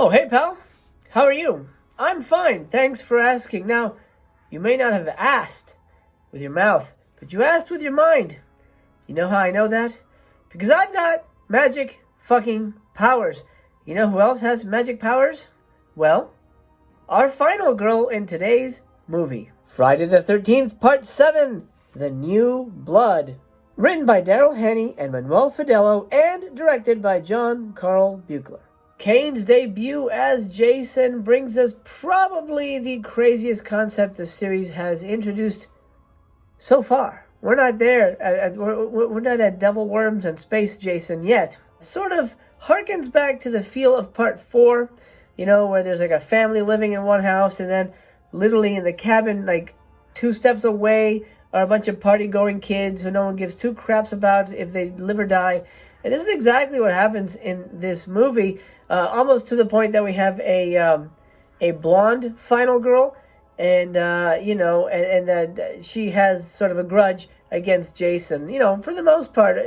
Oh, hey, pal. How are you? I'm fine. Thanks for asking. Now, you may not have asked with your mouth, but you asked with your mind. You know how I know that? Because I've got magic fucking powers. You know who else has magic powers? Well, our final girl in today's movie. Friday the 13th, Part 7, The New Blood. Written by Daryl Hanney and Manuel Fidello and directed by John Carl Buechler. Kane's debut as Jason brings us probably the craziest concept the series has introduced so far. We're not there. We're not at Devil Worms and Space Jason yet. Sort of harkens back to the feel of Part 4, you know, where there's like a family living in one house and then literally in the cabin, like 2 steps away, are a bunch of party-going kids who no one gives 2 craps about if they live or die. And this is exactly what happens in this movie, almost to the point that we have a blonde final girl, and that she has sort of a grudge against Jason. You know, for the most part,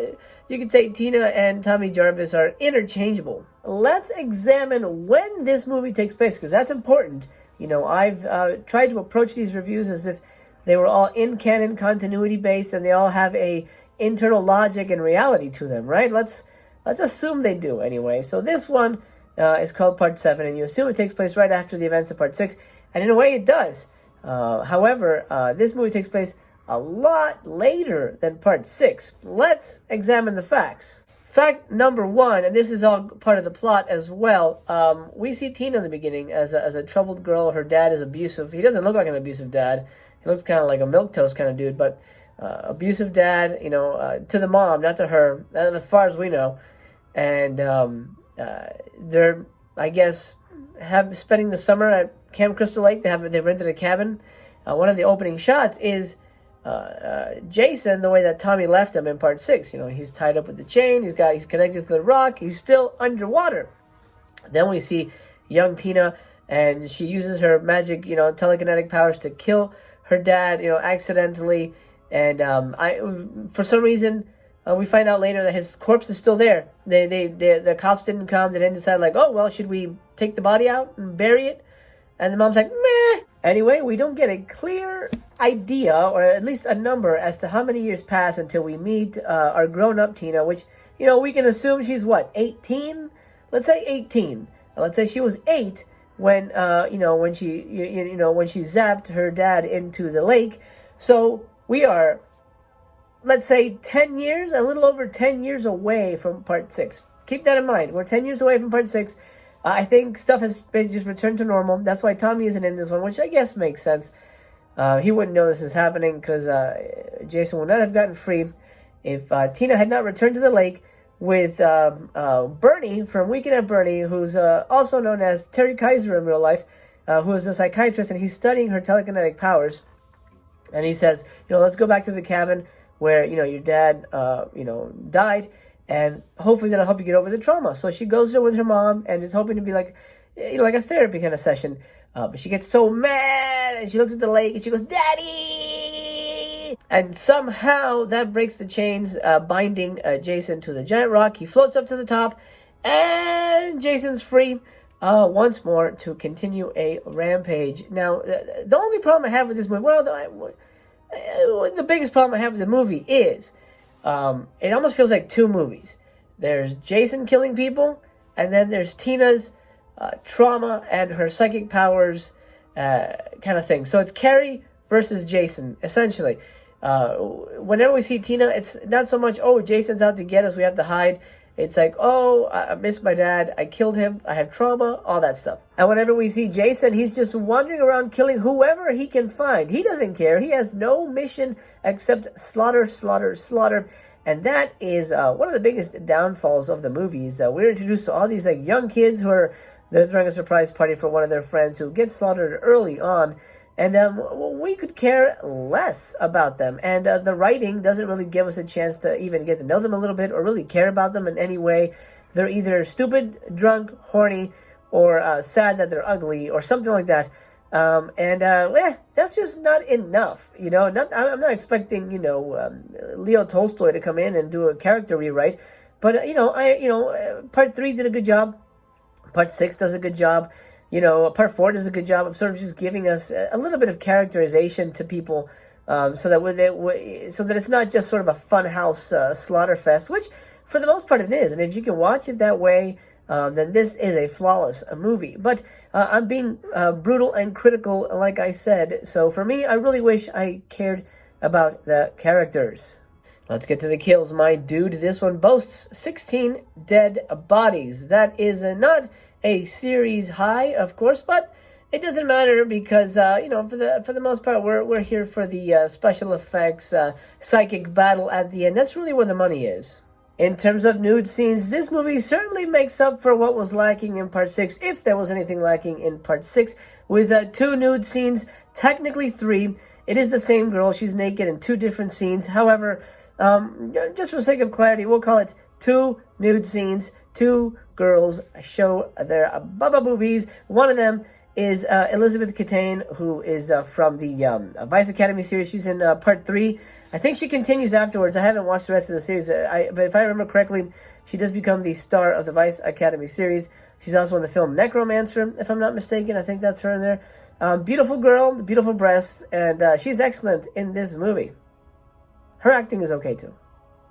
you could say Tina and Tommy Jarvis are interchangeable. Let's examine when this movie takes place, because that's important. You know, I've tried to approach these reviews as if they were all in-canon, continuity-based, and they all have a internal logic and reality to them, right? Let's assume they do anyway. So this one is called Part 7, and you assume it takes place right after the events of Part 6, and in a way it does. However, this movie takes place a lot later than Part 6. Let's examine the facts. Fact number 1, and this is all part of the plot as well, we see Tina in the beginning as a troubled girl. Her dad is abusive. He doesn't look like an abusive dad. He looks kind of like a milquetoast kind of dude, but abusive dad, you know, to the mom, not to her, as far as we know. And they're, I guess, spending the summer at Camp Crystal Lake. They rented a cabin. One of the opening shots is Jason, the way that Tommy left him in Part 6. You know, he's tied up with the chain. He's connected to the rock. He's still underwater. Then we see young Tina, and she uses her magic, you know, telekinetic powers to kill her dad, you know, accidentally. And for some reason, we find out later that his corpse is still there. The cops didn't come. They didn't decide, like, oh, well, should we take the body out and bury it? And the mom's like, meh. Anyway, we don't get a clear idea, or at least a number, as to how many years pass until we meet our grown-up Tina, which, you know, we can assume she's, what, 18? Let's say 18. Let's say she was 8 when, when she zapped her dad into the lake. So we are, let's say, 10 years, a little over 10 years away from Part 6. Keep that in mind. We're 10 years away from Part 6. I think stuff has basically just returned to normal. That's why Tommy isn't in this one, which I guess makes sense. He wouldn't know this is happening because Jason would not have gotten free if Tina had not returned to the lake with Bernie from Weekend at Bernie, who's also known as Terry Kaiser in real life, who is a psychiatrist, and he's studying her telekinetic powers. And he says, you know, let's go back to the cabin where, you know, your dad, died, and hopefully that'll help you get over the trauma. So she goes there with her mom and is hoping to be like, you know, like a therapy kind of session. But she gets so mad, and she looks at the lake, and she goes, Daddy! And somehow that breaks the chains binding Jason to the giant rock. He floats up to the top, and Jason's free once more to continue a rampage. Now, the only problem I have with this movie, the biggest problem I have with the movie is it almost feels like 2 movies. There's Jason killing people, and then there's Tina's trauma and her psychic powers kind of thing. So it's Carrie versus Jason, essentially. Whenever we see Tina, it's not so much, oh, Jason's out to get us, we have to hide. It's like, oh, I miss my dad, I killed him, I have trauma, all that stuff. And whenever we see Jason, he's just wandering around killing whoever he can find. He doesn't care. He has no mission except slaughter, slaughter, slaughter. And that is one of the biggest downfalls of the movies. We're introduced to all these like young kids they're throwing a surprise party for one of their friends who gets slaughtered early on. And we could care less about them. And the writing doesn't really give us a chance to even get to know them a little bit or really care about them in any way. They're either stupid, drunk, horny, or sad that they're ugly or something like that. That's just not enough. You know, I'm not expecting, Leo Tolstoy to come in and do a character rewrite. But, Part 3 did a good job. Part 6 does a good job. Part 4 does a good job of sort of just giving us a little bit of characterization to people, so that it's not just sort of a funhouse slaughter fest, which for the most part it is. And if you can watch it that way, then this is a flawless movie. But I'm being brutal and critical, like I said. So for me, I really wish I cared about the characters. Let's get to the kills, my dude. This one boasts 16 dead bodies. That is not a series high, of course, but it doesn't matter because for the most part, we're here for the special effects, psychic battle at the end. That's really where the money is. In terms of nude scenes, this movie certainly makes up for what was lacking in Part 6, if there was anything lacking in Part 6, with 2 nude scenes, technically 3. It is the same girl. She's naked in 2 different scenes. However, just for sake of clarity, we'll call it 2 nude scenes. 2 girls show their bubba boobies. One of them is Elizabeth Catane, who is from the Vice Academy series. She's in Part 3. I think she continues afterwards. I haven't watched the rest of the series, but if I remember correctly, she does become the star of the Vice Academy series. She's also in the film Necromancer, if I'm not mistaken. I think that's her in there. Beautiful girl, beautiful breasts, and she's excellent in this movie. Her acting is okay, too.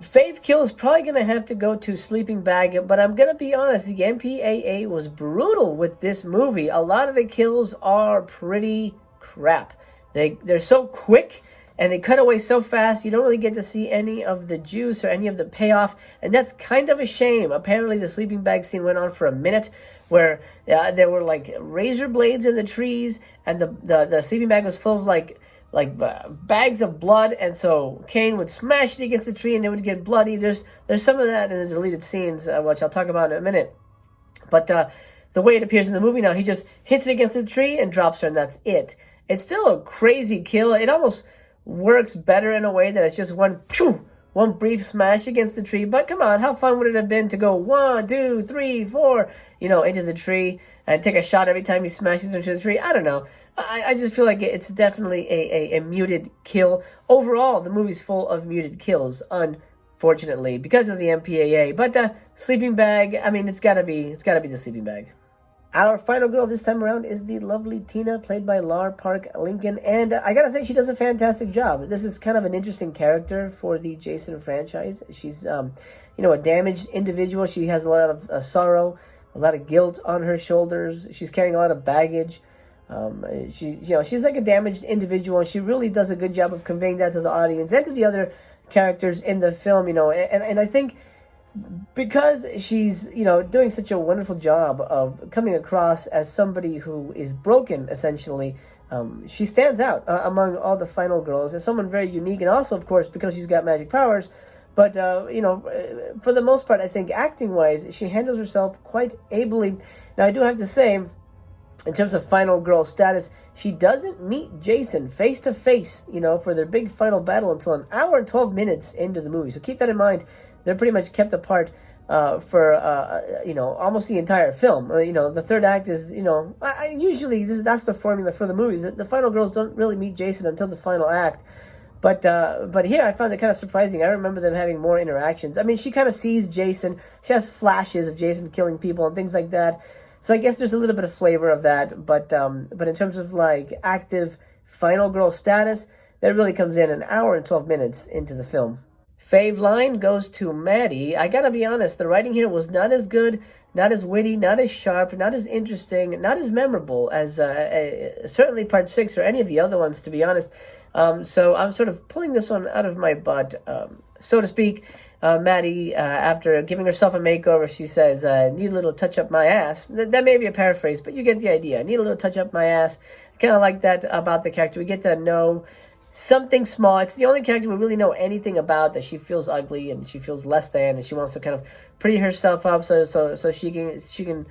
Fave kill is probably going to have to go to Sleeping Bag, but I'm going to be honest, the MPAA was brutal with this movie. A lot of the kills are pretty crap. They're so quick, and they cut away so fast, you don't really get to see any of the juice or any of the payoff, and that's kind of a shame. Apparently, the sleeping bag scene went on for a minute, where there were like razor blades in the trees, and the sleeping bag was full of like bags of blood, and so Kane would smash it against the tree, and it would get bloody. There's some of that in the deleted scenes, which I'll talk about in a minute. But the way it appears in the movie now, he just hits it against the tree and drops her, and that's it. It's still a crazy kill. It almost works better in a way that it's just one brief smash against the tree. But come on, how fun would it have been to go 1, 2, 3, 4, into the tree and take a shot every time he smashes into the tree? I don't know. I just feel like it's definitely a muted kill. Overall, the movie's full of muted kills, unfortunately, because of the MPAA. But sleeping bag, I mean, it's gotta be the sleeping bag. Our final girl this time around is the lovely Tina, played by Lar Park Lincoln, and I gotta say, she does a fantastic job. This is kind of an interesting character for the Jason franchise. She's, a damaged individual. She has a lot of sorrow, a lot of guilt on her shoulders. She's carrying a lot of baggage. She's like a damaged individual, and she really does a good job of conveying that to the audience and to the other characters in the film, and I think because she's, doing such a wonderful job of coming across as somebody who is broken, essentially, she stands out among all the final girls as someone very unique, and also, of course, because she's got magic powers. But, for the most part, I think acting-wise, she handles herself quite ably. Now, I do have to say, in terms of final girl status, she doesn't meet Jason face-to-face, for their big final battle until an hour and 12 minutes into the movie. So keep that in mind. They're pretty much kept apart for, almost the entire film. The third act is, usually that's the formula for the movies. The final girls don't really meet Jason until the final act. But here I found it kind of surprising. I remember them having more interactions. I mean, she kind of sees Jason. She has flashes of Jason killing people and things like that. So I guess there's a little bit of flavor of that. But in terms of like active final girl status, that really comes in an hour and 12 minutes into the film. Fave line goes to Maddy. I gotta be honest, the writing here was not as good, not as witty, not as sharp, not as interesting, not as memorable as certainly Part 6 or any of the other ones, to be honest. So I'm sort of pulling this one out of my butt, so to speak. Maddy, after giving herself a makeover, she says, need a little touch up my ass. That may be a paraphrase, but you get the idea. Need a little touch up my ass. Kind of like that about the character. We get to know something small. It's the only character we really know anything about, that she feels ugly and she feels less than, and she wants to kind of pretty herself up so she can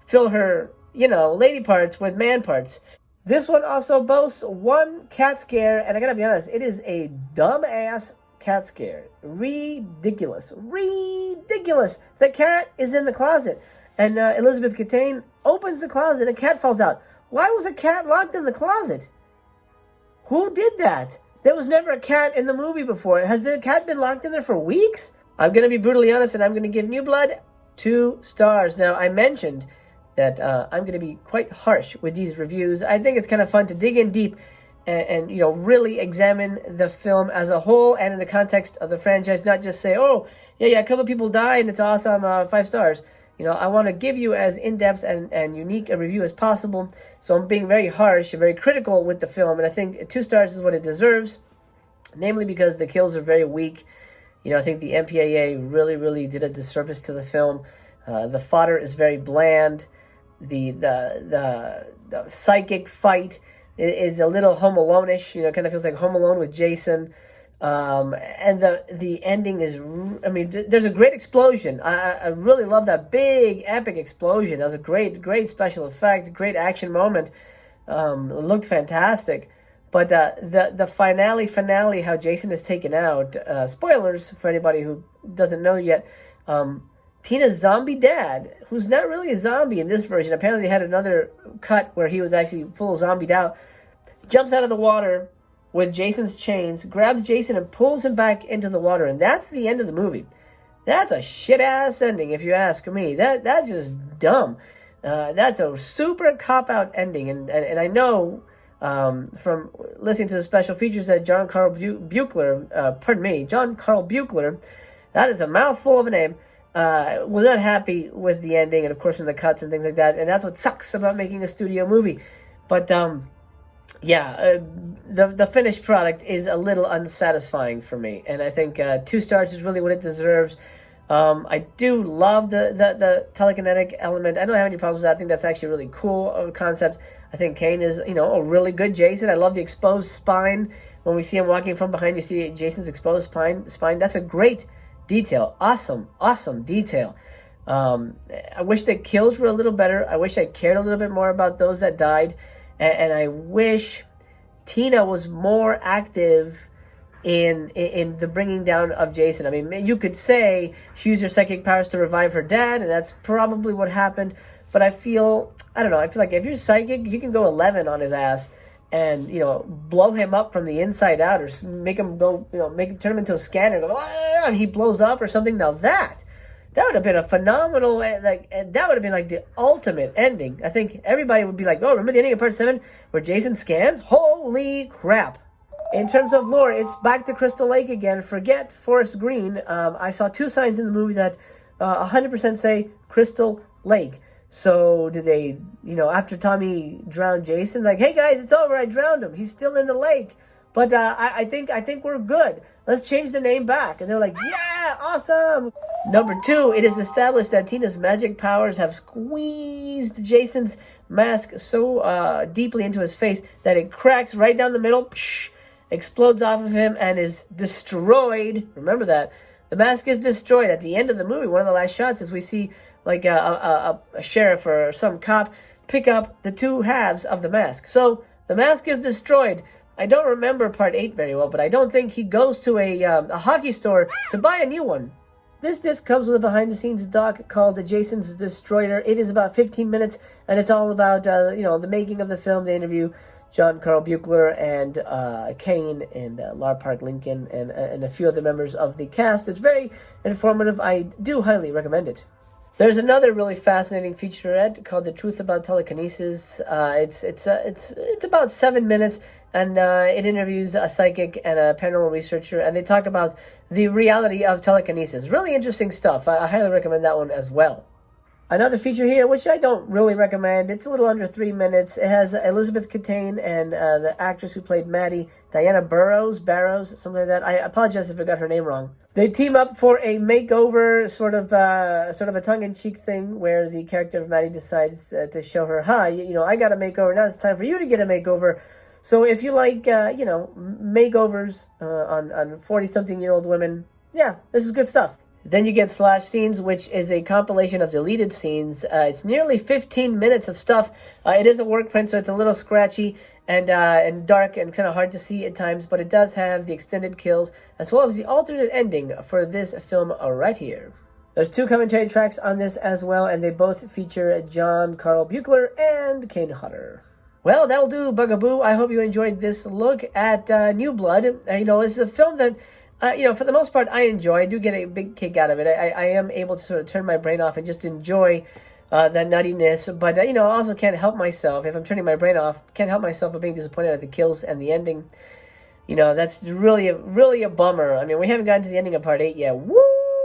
fill her, lady parts with man parts. This one also boasts 1 cat scare, and I gotta be honest, it is a dumb-ass cat scare. Ridiculous. The cat is in the closet, and Elizabeth Catane opens the closet, and a cat falls out. Why was a cat locked in the closet? Who did that? There was never a cat in the movie before. Has the cat been locked in there for weeks? I'm going to be brutally honest, and I'm going to give New Blood 2 stars. Now, I mentioned that I'm going to be quite harsh with these reviews. I think it's kind of fun to dig in deep and really examine the film as a whole and in the context of the franchise, not just say, oh, yeah, a couple of people died and it's awesome, 5 stars. I want to give you as in-depth and unique a review as possible. So I'm being very harsh and very critical with the film, and I think 2 stars is what it deserves, namely because the kills are very weak. I think the MPAA really did a disservice to the film. The fodder is very bland. The psychic fight is a little Home Alone-ish. Kind of feels like Home Alone with Jason. And the ending is, there's a great explosion. I really love that big epic explosion. That was a great special effect, great action moment. It looked fantastic. But the finale, how Jason is taken out, spoilers for anybody who doesn't know yet, Tina's zombie dad, who's not really a zombie in this version, apparently had another cut where he was actually full zombied out, jumps out of the water with Jason's chains, grabs Jason and pulls him back into the water, and that's the end of the movie. That's a shit-ass ending, if you ask me. That's just dumb. That's a super cop-out ending, and I know from listening to the special features that John Carl Buechler, that is a mouthful of a name, was not happy with the ending, and of course in the cuts and things like that, and that's what sucks about making a studio movie. But the finished product is a little unsatisfying for me, and I think 2 stars is really what it deserves. I do love the telekinetic element. I don't have any problems with that. I think that's actually a really cool concept. I think Kane is, a really good Jason. I love the exposed spine. When we see him walking from behind, you see Jason's exposed spine. That's a great detail. Awesome detail. I wish the kills were a little better. I wish I cared a little bit more about those that died. And I wish Tina was more active in the bringing down of Jason. I mean, you could say she used her psychic powers to revive her dad, and that's probably what happened. But I feel like if you're psychic, you can go 11 on his ass and, blow him up from the inside out, or make him go, turn him into a scanner, and he blows up or something. Now that would have been a phenomenal, that would have been like the ultimate ending. I think everybody would be like, oh, remember the ending of part 7 where Jason scans? Holy crap. In terms of lore, it's back to Crystal Lake again. Forget Forest Green. I saw 2 signs in the movie that 100% say Crystal Lake. So did they, after Tommy drowned Jason, like, hey guys, it's over, I drowned him. He's still in the lake. But I think we're good. Let's change the name back. And they're like, yeah, awesome. Number 2, it is established that Tina's magic powers have squeezed Jason's mask so deeply into his face that it cracks right down the middle, explodes off of him, and is destroyed. Remember that. The mask is destroyed. At the end of the movie, one of the last shots is we see like a sheriff or some cop pick up the 2 halves of the mask. So the mask is destroyed. I don't remember part 8 very well, but I don't think he goes to a hockey store to buy a new one. This disc comes with a behind-the-scenes doc called Jason's Destroyer. It is about 15 minutes, and it's all about, the making of the film. They interview John Carl Buechler and Kane and Lar Park Lincoln and a few other members of the cast. It's very informative. I do highly recommend it. There's another really fascinating featurette called The Truth About Telekinesis. It's about 7 minutes, and it interviews a psychic and a paranormal researcher, and they talk about the reality of telekinesis. Really interesting stuff. I highly recommend that one as well. Another feature here, which I don't really recommend, it's a little under 3 minutes. It has Elizabeth Catane and the actress who played Maddy, Diana Barrows, something like that. I apologize if I got her name wrong. They team up for a makeover, sort of a tongue-in-cheek thing, where the character of Maddy decides to show her, hi, I got a makeover, now it's time for you to get a makeover. So if you like, makeovers on 40-something-year-old women, yeah, this is good stuff. Then you get Slash Scenes, which is a compilation of deleted scenes. It's nearly 15 minutes of stuff. It is a work print, so it's a little scratchy and dark and kind of hard to see at times, but it does have the extended kills as well as the alternate ending for this film right here. There's 2 commentary tracks on this as well, and they both feature John Carl Buechler and Kane Hodder. Well, that'll do, Bugaboo. I hope you enjoyed this look at New Blood. This is a film that for the most part, I enjoy. I do get a big kick out of it. I am able to sort of turn my brain off and just enjoy that nuttiness, but I also can't help myself if I'm turning my brain off. Can't help myself but being disappointed at the kills and the ending. That's really a bummer. I mean, we haven't gotten to the ending of part 8 yet. Woo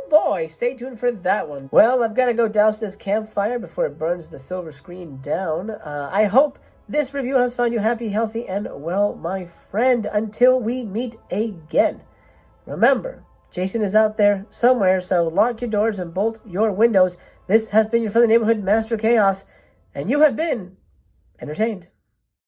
boy, stay tuned for that one. Well, I've got to go douse this campfire before it burns the silver screen down. I hope this review has found you happy, healthy, and well, my friend. Until we meet again, remember, Jason is out there somewhere, so lock your doors and bolt your windows. This has been your friendly neighborhood Master Chaos, and you have been entertained.